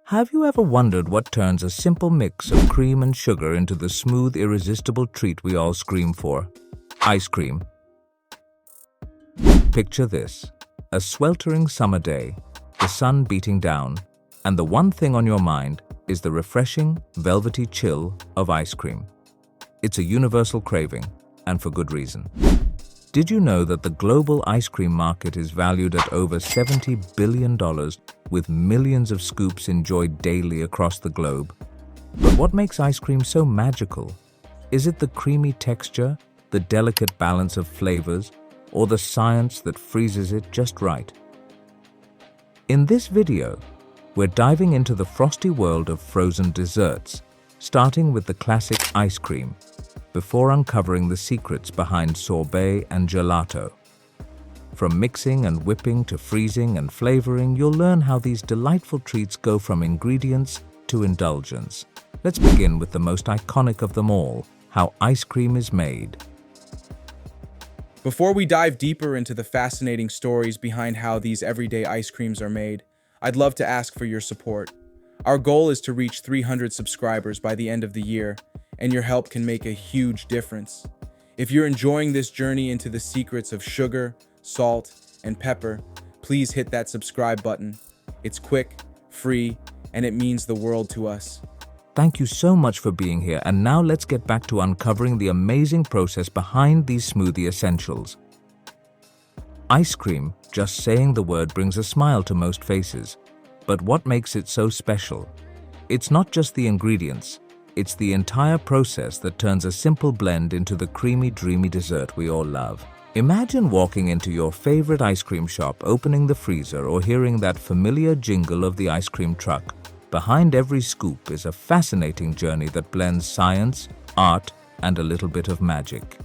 Have you ever wondered what turns a simple mix of cream and sugar into the smooth, irresistible treat we all scream for? Ice cream. Picture this: a sweltering summer day, the sun beating down, and the one thing on your mind is the refreshing, velvety chill of ice cream. It's a universal craving, and for good reason. Did you know that the global ice cream market is valued at over $70 billion, with millions of scoops enjoyed daily across the globe? But what makes ice cream so magical? Is it the creamy texture, the delicate balance of flavors, or the science that freezes it just right? In this video, we're diving into the frosty world of frozen desserts, starting with the classic ice cream, before uncovering the secrets behind sorbet and gelato. From mixing and whipping to freezing and flavoring, you'll learn how these delightful treats go from ingredients to indulgence. Let's begin with the most iconic of them all, how ice cream is made. Before we dive deeper into the fascinating stories behind how these everyday ice creams are made, I'd love to ask for your support. Our goal is to reach 300 subscribers by the end of the year, and your help can make a huge difference. If you're enjoying this journey into the secrets of sugar, salt, and pepper, please hit that subscribe button. It's quick, free, and it means the world to us. Thank you so much for being here, and now let's get back to uncovering the amazing process behind these smoothie essentials. Ice cream, just saying the word brings a smile to most faces. But what makes it so special? It's not just the ingredients, it's the entire process that turns a simple blend into the creamy, dreamy dessert we all love. Imagine walking into your favorite ice cream shop, opening the freezer, or hearing that familiar jingle of the ice cream truck. Behind every scoop is a fascinating journey that blends science, art, and a little bit of magic.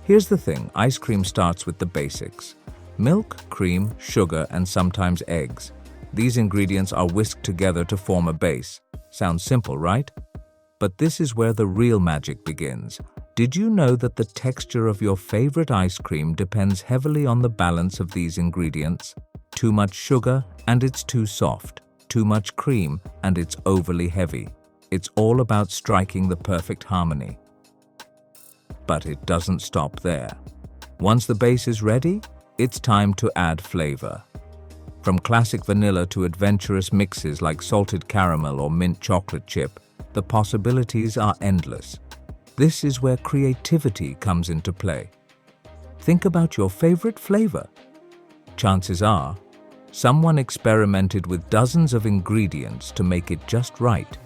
Here's the thing: ice cream starts with the basics. Milk, cream, sugar, and sometimes eggs. These ingredients are whisked together to form a base. Sounds simple, right? But this is where the real magic begins. Did you know that the texture of your favorite ice cream depends heavily on the balance of these ingredients? Too much sugar and it's too soft. Too much cream and it's overly heavy. It's all about striking the perfect harmony. But it doesn't stop there. Once the base is ready, it's time to add flavor. From classic vanilla to adventurous mixes like salted caramel or mint chocolate chip, the possibilities are endless. This is where creativity comes into play. Think about your favorite flavor. Chances are, someone experimented with dozens of ingredients to make it just right.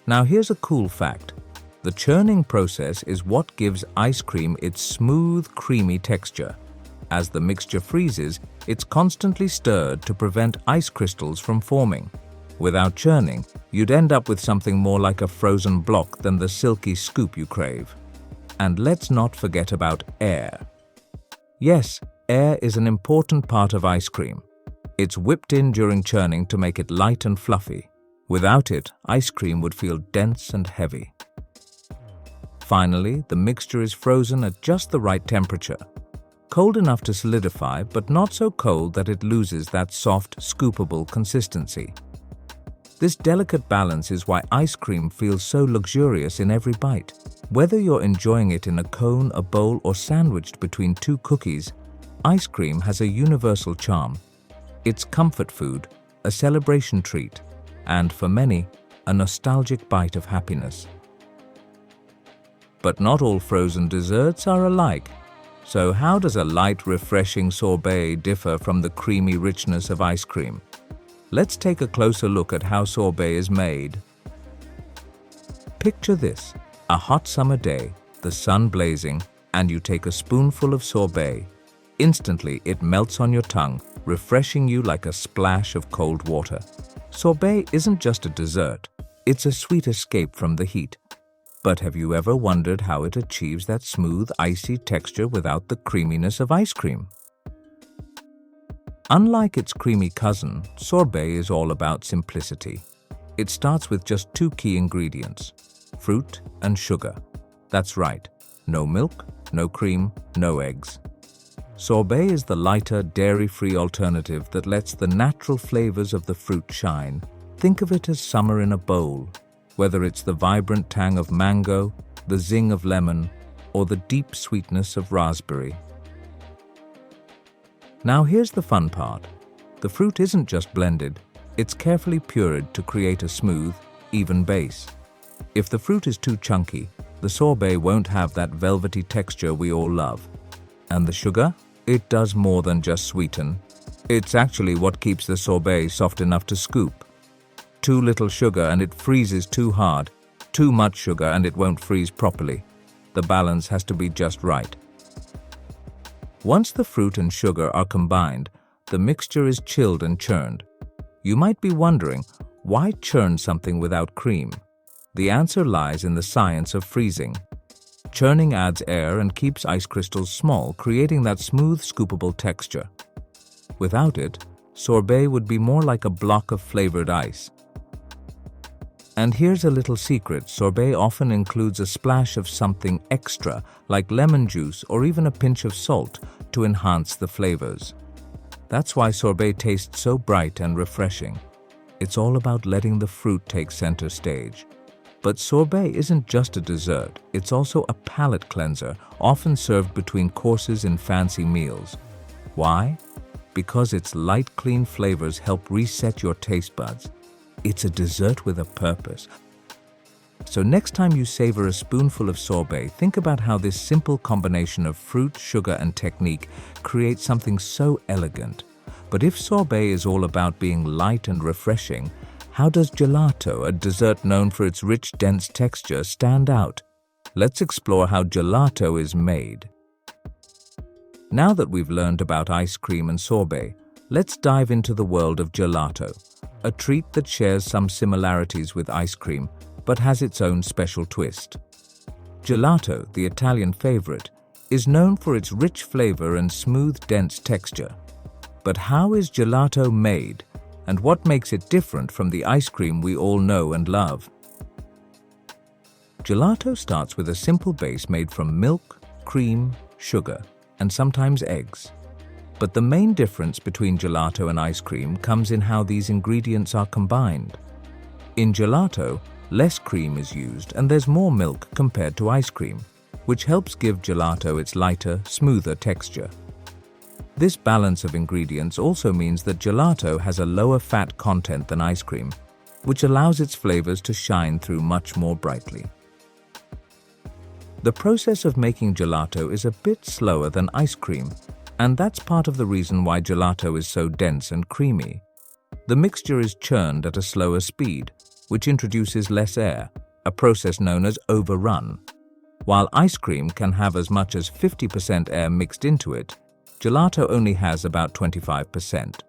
Now here's a cool fact. The churning process is what gives ice cream its smooth, creamy texture. As the mixture freezes, it's constantly stirred to prevent ice crystals from forming. Without churning, you'd end up with something more like a frozen block than the silky scoop you crave. And let's not forget about air. Yes, air is an important part of ice cream. It's whipped in during churning to make it light and fluffy. Without it, ice cream would feel dense and heavy. Finally, the mixture is frozen at just the right temperature. Cold enough to solidify, but not so cold that it loses that soft, scoopable consistency. This delicate balance is why ice cream feels so luxurious in every bite. Whether you're enjoying it in a cone, a bowl, or sandwiched between two cookies, ice cream has a universal charm. It's comfort food, a celebration treat, and for many, a nostalgic bite of happiness. But not all frozen desserts are alike. So how does a light, refreshing sorbet differ from the creamy richness of ice cream? Let's take a closer look at how sorbet is made. Picture this: a hot summer day, the sun blazing, and you take a spoonful of sorbet. Instantly, it melts on your tongue, refreshing you like a splash of cold water. Sorbet isn't just a dessert, it's a sweet escape from the heat. But have you ever wondered how it achieves that smooth, icy texture without the creaminess of ice cream? Unlike its creamy cousin, sorbet is all about simplicity. It starts with just two key ingredients: fruit and sugar. That's right, no milk, no cream, no eggs. Sorbet is the lighter, dairy-free alternative that lets the natural flavors of the fruit shine. Think of it as summer in a bowl, whether it's the vibrant tang of mango, the zing of lemon, or the deep sweetness of raspberry. Now here's the fun part. The fruit isn't just blended, it's carefully pureed to create a smooth, even base. If the fruit is too chunky, the sorbet won't have that velvety texture we all love. And the sugar? It does more than just sweeten. It's actually what keeps the sorbet soft enough to scoop. Too little sugar and it freezes too hard. Too much sugar and it won't freeze properly. The balance has to be just right. Once the fruit and sugar are combined, the mixture is chilled and churned. You might be wondering, why churn something without cream? The answer lies in the science of freezing. Churning adds air and keeps ice crystals small, creating that smooth, scoopable texture. Without it, sorbet would be more like a block of flavored ice. And here's a little secret: sorbet often includes a splash of something extra, like lemon juice or even a pinch of salt, to enhance the flavors. That's why sorbet tastes so bright and refreshing. It's all about letting the fruit take center stage. But sorbet isn't just a dessert, it's also a palate cleanser, often served between courses in fancy meals. Why? Because its light, clean flavors help reset your taste buds. It's a dessert with a purpose. So next time you savor a spoonful of sorbet, think about how this simple combination of fruit, sugar, and technique creates something so elegant. But if sorbet is all about being light and refreshing, how does gelato, a dessert known for its rich, dense texture, stand out? Let's explore how gelato is made. Now that we've learned about ice cream and sorbet, let's dive into the world of gelato, a treat that shares some similarities with ice cream, but has its own special twist. Gelato, the Italian favorite, is known for its rich flavor and smooth, dense texture. But how is gelato made? And what makes it different from the ice cream we all know and love? Gelato starts with a simple base made from milk, cream, sugar, and sometimes eggs. But the main difference between gelato and ice cream comes in how these ingredients are combined. In gelato, less cream is used and there's more milk compared to ice cream, which helps give gelato its lighter, smoother texture. This balance of ingredients also means that gelato has a lower fat content than ice cream, which allows its flavors to shine through much more brightly. The process of making gelato is a bit slower than ice cream, and that's part of the reason why gelato is so dense and creamy. The mixture is churned at a slower speed, which introduces less air, a process known as overrun. While ice cream can have as much as 50% air mixed into it, gelato only has about 25%.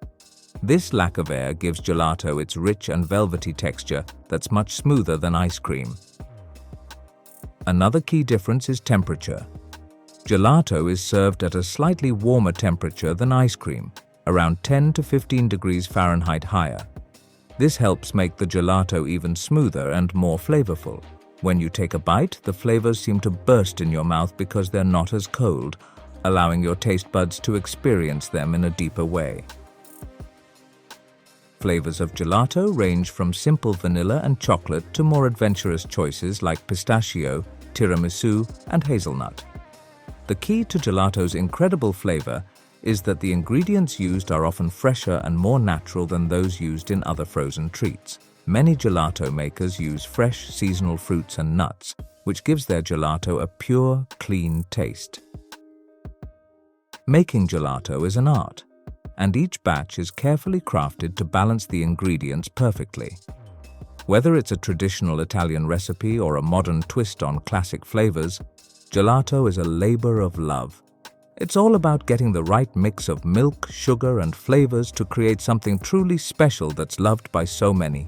This lack of air gives gelato its rich and velvety texture that's much smoother than ice cream. Another key difference is temperature. Gelato is served at a slightly warmer temperature than ice cream, around 10 to 15 degrees Fahrenheit higher. This helps make the gelato even smoother and more flavorful. When you take a bite, the flavors seem to burst in your mouth because they're not as cold, allowing your taste buds to experience them in a deeper way. Flavors of gelato range from simple vanilla and chocolate to more adventurous choices like pistachio, tiramisu, and hazelnut. The key to gelato's incredible flavor is that the ingredients used are often fresher and more natural than those used in other frozen treats. Many gelato makers use fresh, seasonal fruits and nuts, which gives their gelato a pure, clean taste. Making gelato is an art, and each batch is carefully crafted to balance the ingredients perfectly. Whether it's a traditional Italian recipe or a modern twist on classic flavors, gelato is a labor of love. It's all about getting the right mix of milk, sugar, and flavors to create something truly special that's loved by so many.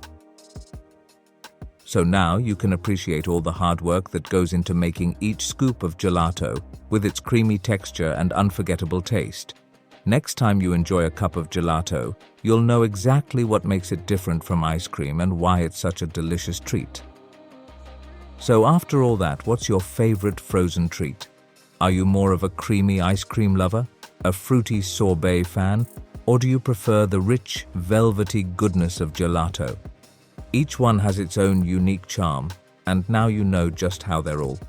So now you can appreciate all the hard work that goes into making each scoop of gelato with its creamy texture and unforgettable taste. Next time you enjoy a cup of gelato, you'll know exactly what makes it different from ice cream and why it's such a delicious treat. So after all that, what's your favorite frozen treat? Are you more of a creamy ice cream lover, a fruity sorbet fan, or do you prefer the rich, velvety goodness of gelato? Each one has its own unique charm, and now you know just how they're all